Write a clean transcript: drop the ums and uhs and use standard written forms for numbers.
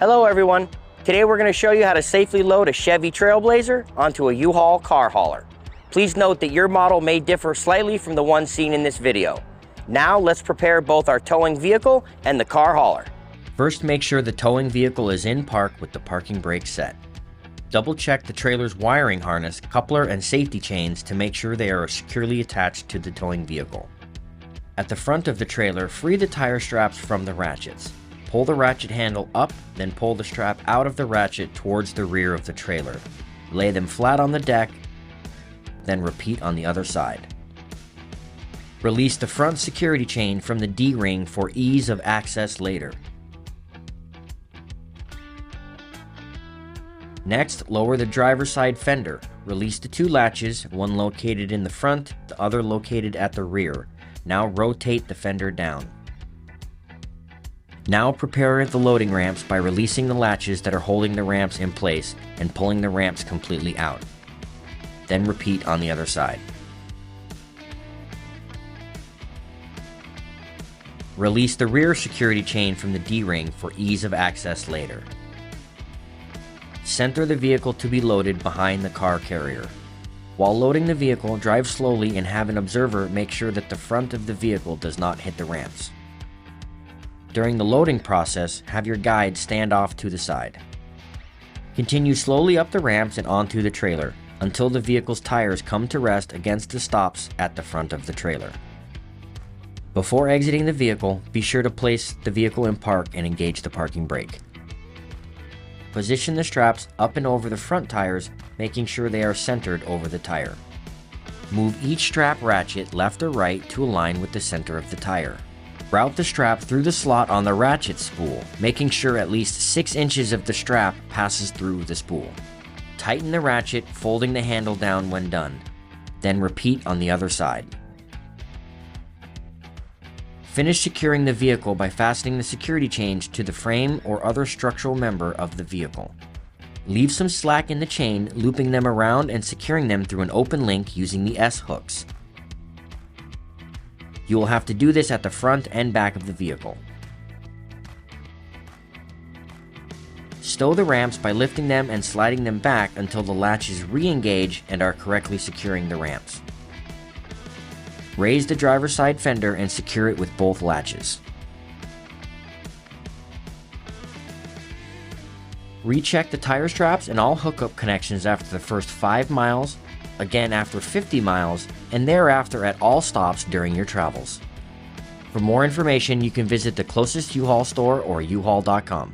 Hello everyone. Today we're going to show you how to safely load a Chevy Trailblazer onto a U-Haul car hauler. Please note that your model may differ slightly from the one seen in this video. Now let's prepare both our towing vehicle and the car hauler. First, make sure the towing vehicle is in park with the parking brake set. Double check the trailer's wiring harness, coupler, and safety chains to make sure they are securely attached to the towing vehicle. At the front of the trailer, free the tire straps from the ratchets. Pull the ratchet handle up, then pull the strap out of the ratchet towards the rear of the trailer. Lay them flat on the deck, then repeat on the other side. Release the front security chain from the D-ring for ease of access later. Next, lower the driver's side fender. Release the two latches, one located in the front, the other located at the rear. Now rotate the fender down. Now prepare the loading ramps by releasing the latches that are holding the ramps in place and pulling the ramps completely out. Then repeat on the other side. Release the rear security chain from the D-ring for ease of access later. Center the vehicle to be loaded behind the car carrier. While loading the vehicle, drive slowly and have an observer make sure that the front of the vehicle does not hit the ramps. During the loading process, have your guide stand off to the side. Continue slowly up the ramps and onto the trailer until the vehicle's tires come to rest against the stops at the front of the trailer. Before exiting the vehicle, be sure to place the vehicle in park and engage the parking brake. Position the straps up and over the front tires, making sure they are centered over the tire. Move each strap ratchet left or right to align with the center of the tire. Route the strap through the slot on the ratchet spool, making sure at least 6 inches of the strap passes through the spool. Tighten the ratchet, folding the handle down when done. Then repeat on the other side. Finish securing the vehicle by fastening the security chains to the frame or other structural member of the vehicle. Leave some slack in the chain, looping them around and securing them through an open link using the S-hooks. You will have to do this at the front and back of the vehicle. Stow the ramps by lifting them and sliding them back until the latches re-engage and are correctly securing the ramps. Raise the driver's side fender and secure it with both latches. Recheck the tire straps and all hookup connections after the first 5 miles, again after 50 miles, and thereafter at all stops during your travels. For more information, you can visit the closest U-Haul store or uhaul.com.